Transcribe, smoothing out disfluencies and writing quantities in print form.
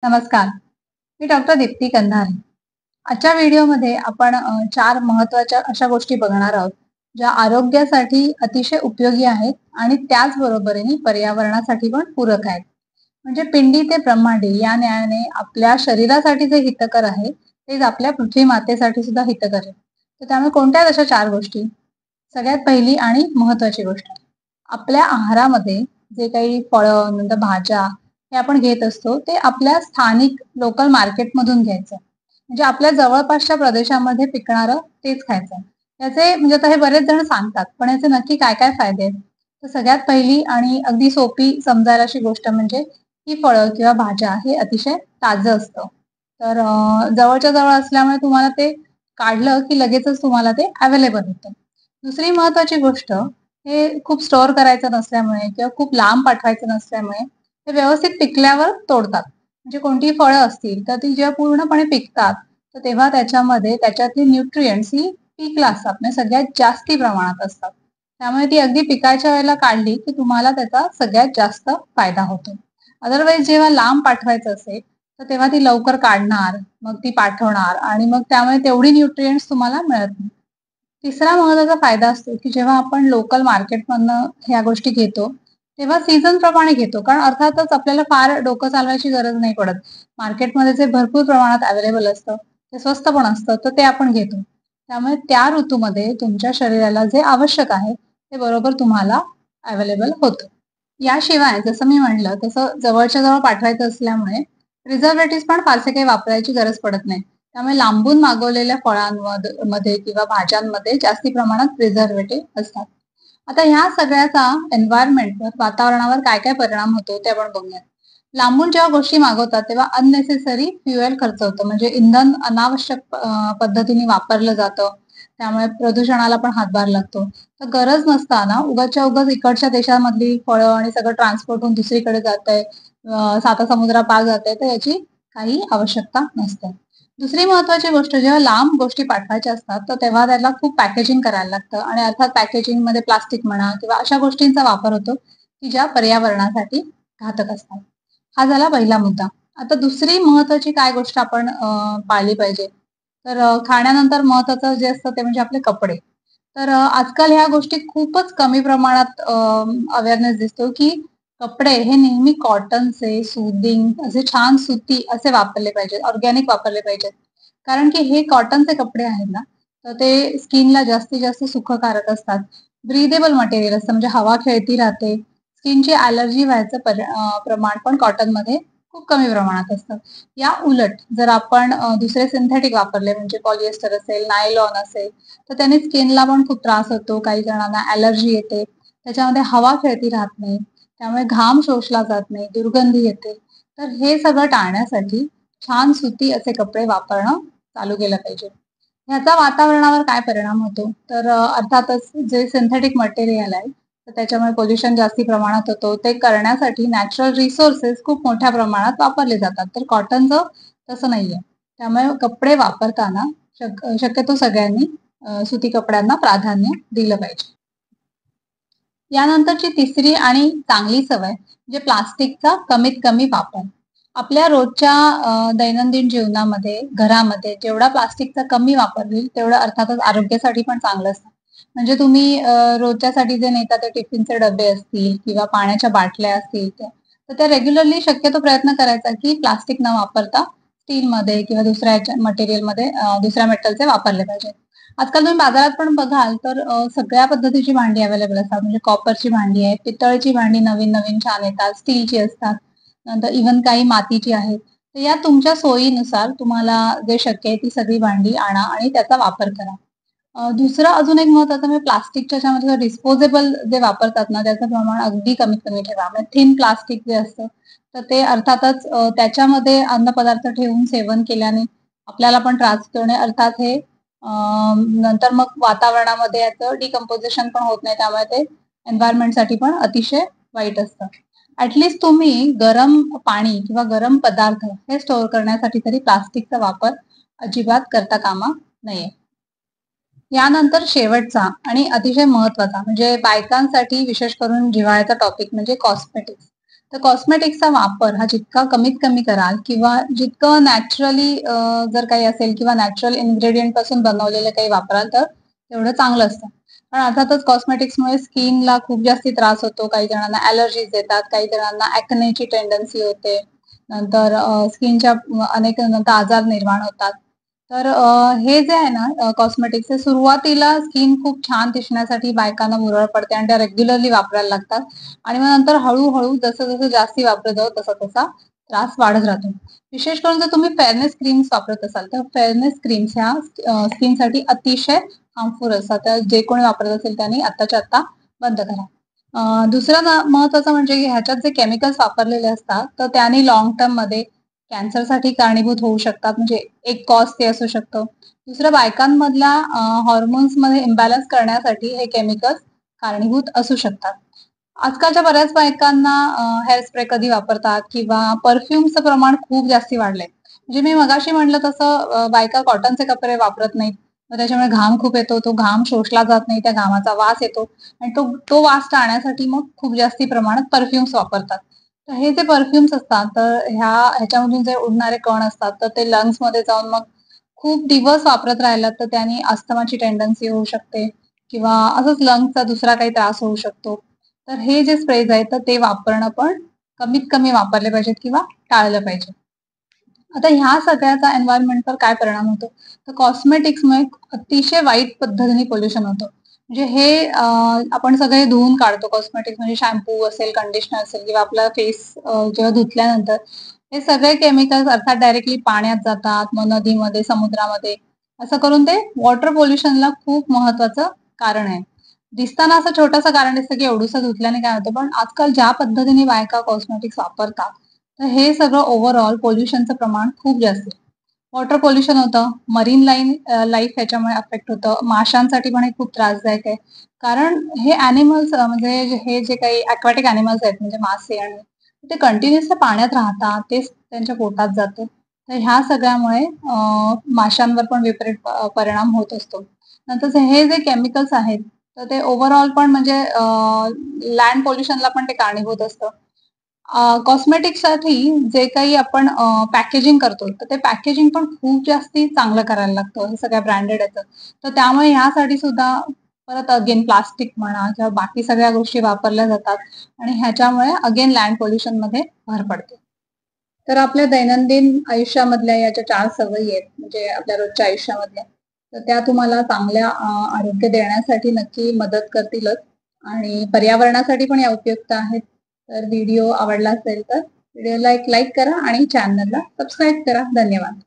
नमस्कार, मी डॉक्टर दीप्ती कंधारे. आजच्या व्हिडिओमध्ये आपण 4 महत्त्वाच्या अशा गोष्टी बघणार आहोत, ज्या आरोग्यासाठी अतिशय उपयोगी आहेत आणि त्याचबरोबरीने पर्यावरणासाठी पण पूरक आहेत. म्हणजे पिंडी ते ब्रह्मांडी या न्यायाने आपल्या शरीरासाठी जे हितकर आहे, तेच आपल्या पृथ्वी मातेसाठी सुद्धा हितकर आहे. तर त्यामुळे कोणत्या अशा 4 गोष्टी? सगळ्यात पहिली आणि महत्त्वाची गोष्ट, आपल्या आहारामध्ये जे काही फळं, नंतर भाज्या हे आपण घेत असतो, ते आपल्या स्थानिक लोकल मार्केटमधून घ्यायचं. म्हणजे आपल्या जवळपासच्या प्रदेशामध्ये पिकणारं तेच खायचं. याचे म्हणजे आता हे बरेच जण सांगतात, पण याचे नक्की काय-काय फायदे आहेत? तर सगळ्यात पहिली आणि अगदी सोपी समजायला अशी गोष्ट म्हणजे ही फळं किंवा भाज्या हे अतिशय ताजं असतं. तर जवळच्या जवळ असल्यामुळे तुम्हाला ते काढलं की लगेचच तुम्हाला ते अवेलेबल होतं. दुसरी महत्त्वाची गोष्ट, हे खूप स्टोअर करायचं नसल्यामुळे किंवा खूप लांब पाठवायचं नसल्यामुळे ते व्यवस्थित पिकल्यावर तोडतात. म्हणजे कोणतीही फळं असतील, तर ती जेव्हा पूर्णपणे पिकतात, तर तेव्हा त्याच्यामध्ये त्याच्यातली न्यूट्रिएंट्स ही पीकला असतात. म्हणजे सगळ्यात जास्ती प्रमाणात असतात. त्यामुळे ती अगदी पिकाच्या वेळेला काढली, की तुम्हाला त्याचा सगळ्यात जास्त फायदा होतो. अदरवाईज जेव्हा लांब पाठवायचं असेल, तर तेव्हा ती लवकर काढणार, मग ती पाठवणार आणि मग त्यामुळे तेवढी न्यूट्रिएंट्स तुम्हाला मिळत नाही. तिसरा महत्त्वाचा फायदा असतो, की जेव्हा आपण लोकल मार्केटमधनं ह्या गोष्टी घेतो, तेव्हा सीझन प्रमाणे घेतो. कारण अर्थातच आपल्याला फार डोकं चालवायची गरज नाही पडत. मार्केटमध्ये जे भरपूर प्रमाणात अवेलेबल असतं, ते स्वस्त पण असतं, तर ते आपण घेतो. त्यामुळे त्या ऋतूमध्ये तुमच्या शरीराला जे आवश्यक आहे, ते बरोबर तुम्हाला अवेलेबल होतं. याशिवाय जसं मी म्हटलं, तसं जवळच्या जवळ पाठवायचं असल्यामुळे प्रिझर्व्हेटिव्हज पण फारसे काही वापरायची गरज पडत नाही. त्यामुळे लांबून मागवलेल्या मध्ये किंवा भाज्यांमध्ये जास्ती प्रमाणात प्रिझर्व्हेटिव्ह असतात. आता ह्या सगळ्याचा एन्व्हायरमेंटवर, वातावरणावर काय-काय परिणाम होतो ते आपण बघूयात. लांबून जेव्हा गोष्टी मागवतात तेव्हा अननेसेसरी फ्युएल खर्च होतो. म्हणजे इंधन अनावश्यक पद्धतीने वापरलं जातं. त्यामुळे प्रदूषणाला पण हातभार लागतो. तर गरज नसताना उगाचच्या उगाच इकडच्या देशामधली फळं आणि सगळं ट्रान्सपोर्ट होऊन दुसरीकडे जातंय, सातासमुद्रापार जातंय, तर याची काही आवश्यकता नसते. दुसरी महत्त्वाची गोष्ट, जेव्हा लांब गोष्टी पाठवायच्या असतात, तर तेव्हा त्याला खूप पॅकेजिंग करायला लागतं आणि अर्थात पॅकेजिंगमध्ये प्लास्टिक म्हणा किंवा अशा गोष्टींचा वापर होतो, की ज्या पर्यावरणासाठी घातक असतात. हा झाला पहिला मुद्दा. आता दुसरी महत्त्वाची काय गोष्ट आपण पाळली पाहिजे, तर खाण्यानंतर महत्त्वाचं जे असतं ते म्हणजे आपले कपडे. तर आजकाल ह्या गोष्टी खूपच कमी प्रमाणात अवेअरनेस दिसतो, की कपडे हे नेहमी कॉटनचे, सूदिंग असे छान सुती असे वापरले पाहिजेत, ऑर्गॅनिक वापरले पाहिजेत. कारण की हे कॉटनचे कपडे आहेत ना, तर ते स्किनला जास्तीत जास्त सुखकारक असतात. ब्रीदेबल मटेरियल असतं म्हणजे हवा खेळती राहते. स्किनची ॲलर्जी व्हायचं प्रमाण पण कॉटनमध्ये खूप कमी प्रमाणात असतं. या उलट जर आपण दुसरे सिंथेटिक वापरले म्हणजे पॉलिएस्टर असेल, नायलॉन असेल, तर त्याने स्किनला पण खूप त्रास होतो. काही जणांना ॲलर्जी येते. त्याच्यामध्ये हवा खेळती राहत नाही. त्यामुळे घाम शोषला जात नाही, दुर्गंधी येते. तर हे सगळं टाळण्यासाठी छान सुती असे कपडे वापरणं चालू केलं पाहिजे. ह्याचा वातावरणावर काय परिणाम होतो? तर अर्थातच जे सिंथेटिक मटेरियल आहे, तर त्याच्यामुळे पोल्युशन जास्ती प्रमाणात होतो. ते करण्यासाठी नॅचरल रिसोर्सेस खूप मोठ्या प्रमाणात वापरले जातात. तर कॉटनचं तसं नाहीये. त्यामुळे कपडे वापरताना शक्यतो सगळ्यांनी सुती कपड्यांना प्राधान्य दिलं पाहिजे. यानंतरची तिसरी आणि चांगली सवय म्हणजे प्लास्टिकचा कमीत कमी वापर. आपल्या रोजच्या दैनंदिन जीवनामध्ये, घरामध्ये जेवढा प्लास्टिकचा कमी वापर होईल, तेवढं अर्थातच आरोग्यासाठी पण चांगलं असतं. म्हणजे तुम्ही रोजच्यासाठी जे नेता ते टिफिनचे डबे असतील किंवा पाण्याच्या बाटल्या असतील त्या, तर त्या रेग्युलरली शक्यतो प्रयत्न करायचा की प्लास्टिक न वापरता स्टीलमध्ये किंवा दुसऱ्या मटेरियलमध्ये दुसऱ्या मेटलचे वापरले पाहिजे. आजकाल तुम्ही बाजारात पण बघाल तर सगळ्या पद्धतीची भांडी अवेलेबल असतात. म्हणजे कॉपरची भांडी आहे, पितळची भांडी नवीन-नवीन छान येतात, स्टीलची असतात. नंतर इव्हन काही मातीची आहेत. तर या तुमच्या सोयीनुसार तुम्हाला जे शक्य आहे ती सगळी भांडी आणा आणि त्याचा वापर करा. दुसरं अजून एक महत्त्वाचं म्हणजे प्लास्टिकच्या ह्याच्यामध्ये डिस्पोजेबल जे वापरतात ना, त्याचं प्रमाण अगदी कमीत कमी ठेवा. म्हणजे थिन प्लास्टिक जे असतं, तर ते अर्थातच त्याच्यामध्ये अन्नपदार्थ ठेवून सेवन केल्याने आपल्याला पण त्रास होतो आणि अर्थात हे नंतर मग वातावरणामध्ये याचं डिकंपोझिशन पण होत नाही. त्यामुळे ते एन्व्हायर्नमेंटसाठी पण अतिशय वाईट असतं. तुम्ही गरम पाणी किंवा गरम पदार्थ हे स्टोअर करण्यासाठी तरी प्लास्टिकचा वापर अजिबात करता कामा नये. यानंतर शेवटचा आणि अतिशय महत्त्वाचा म्हणजे बायकांसाठी विशेष करून जिव्हाळ्याचा टॉपिक म्हणजे कॉस्मेटिक्स. तर कॉस्मेटिक्सचा वापर हा जितका कमीत कमी कराल किंवा जितकं नॅचरली जर काही असेल किंवा नॅचरल इन्ग्रेडियंट पासून बनवलेलं काही वापराल तर तेवढं चांगलं असतं. पण अर्थातच कॉस्मेटिक्समुळे स्किनला खूप जास्ती त्रास होतो. काही जणांना ॲलर्जीज येतात, काही जणांना ॲक्नेची टेंडन्सी होते. नंतर स्किनच्या अनेक नंतर आजार निर्माण होतात. तर हे जे आहे ना कॉस्मेटिक्स हे सुरुवातीला स्किन खूप छान दिसण्यासाठी बायकांना भुरळ पडते आणि त्या रेग्युलरली वापरायला लागतात. आणि मग नंतर हळू-हळू जसं-जसं जास्ती वापरत जाऊ तसा-तसा त्रास वाढत राहतो. विशेष करून जर तुम्ही फेअरनेस क्रीम्स वापरत असाल, तर फेअरनेस क्रीम्स ह्या स्किनसाठी अतिशय हार्मफुल असतात. तर जे कोणी वापरत असेल त्यांनी आत्ताच्या आत्ता बंद करा. दुसरं महत्त्वाचं म्हणजे ह्याच्यात जे केमिकल्स वापरलेले असतात, तर त्याने लाँग टर्ममध्ये कॅन्सरसाठी कारणीभूत होऊ शकतात. म्हणजे एक कॉज ते असू शकतं. दुसरं बायकांमधल्या हॉर्मोन्समध्ये इम्बॅलन्स करण्यासाठी हे केमिकल्स कारणीभूत असू शकतात. आजकालच्या बऱ्याच बायकांना हेअर स्प्रे कधी वापरतात किंवा परफ्यूमचं प्रमाण खूप जास्ती वाढलंय. म्हणजे मी मगाशी म्हटलं तसं बायका कॉटनचे कपडे वापरत नाहीत. मग त्याच्यामुळे घाम खूप येतो. तो घाम शोषला जात नाही. त्या घामाचा वास येतो आणि तो तो वास टाळण्यासाठी मग खूप जास्ती प्रमाणात परफ्यूम्स वापरतात. तर हे जे परफ्यूम्स असतात, तर ह्याच्यामधून जे उडणारे कण असतात, तर ते लंग्समध्ये जाऊन मग खूप दिवस वापरत राहिलात, तर त्याने अस्थमाची टेंडन्सी होऊ शकते किंवा असंच लंग्सचा दुसरा काही त्रास होऊ शकतो. तर हे जे स्प्रेज आहेत, तर ते वापरणं पण कमीत कमी वापरले पाहिजेत किंवा टाळलं पाहिजे. आता ह्या सगळ्याचा एन्व्हायर्नमेंटवर काय परिणाम होतो? तर कॉस्मेटिक्समुळे अतिशय वाईट पद्धतीने पोल्युशन होतं. म्हणजे हे आपण सगळे धुवून काढतो कॉस्मेटिक्स म्हणजे शॅम्पू असेल, कंडिशनर असेल किंवा आपला फेस जेव्हा धुतल्यानंतर हे सगळे केमिकल्स अर्थात डायरेक्टली पाण्यात जातात, मग नदीमध्ये, समुद्रामध्ये असं करून ते वॉटर पोल्युशनला खूप महत्वाचं कारण आहे. दिसताना असं छोटंसं कारण दिसतं, की एवढुसं धुतल्याने काय होतं, पण आजकाल ज्या पद्धतीने बायका कॉस्मेटिक्स वापरतात, तर हे सगळं ओव्हरऑल पोल्युशनचं प्रमाण खूप जास्त आहे. वॉटर पोल्युशन होतं, मरीन लाईफ ह्याच्यामुळे अफेक्ट होतं. माशांसाठी पण हे खूप त्रासदायक आहे. कारण हे ॲनिमल्स म्हणजे हे जे काही अक्वाटिक ॲनिमल्स आहेत म्हणजे मासे आणि ते कंटिन्युअसली पाण्यात राहतात, तेच त्यांच्या पोटात जातं. तर ह्या सगळ्यामुळे माशांवर पण विपरीत परिणाम होत असतो. नंतर हे जे केमिकल्स आहेत, तर ते ओव्हरऑल पण म्हणजे लँड पोल्युशनला पण ते कारणीभूत असतं. कॉस्मेटिक्ससाठी जे काही आपण पॅकेजिंग करतो, तर ते पॅकेजिंग पण खूप जास्ती चांगलं करायला लागतं, हे सगळ्या ब्रँडेड याचं. तर त्यामुळे ह्यासाठी सुद्धा परत अगेन प्लास्टिक म्हणा किंवा बाकी सगळ्या गोष्टी वापरल्या जातात आणि ह्याच्यामुळे अगेन लँड पोल्युशनमध्ये भर पडते. तर आपल्या दैनंदिन आयुष्यामधल्या या ज्या 4 सवयी आहेत, म्हणजे आपल्या रोजच्या आयुष्यामधल्या, तर त्या तुम्हाला चांगल्या आरोग्य देण्यासाठी नक्की मदत करतीलच आणि पर्यावरणासाठी पण या उपयुक्त आहेत. तर व्हिडिओ आवडला असेल तर व्हिडिओला एक लाईक करा आणि चॅनलला सबस्क्राईब करा. धन्यवाद.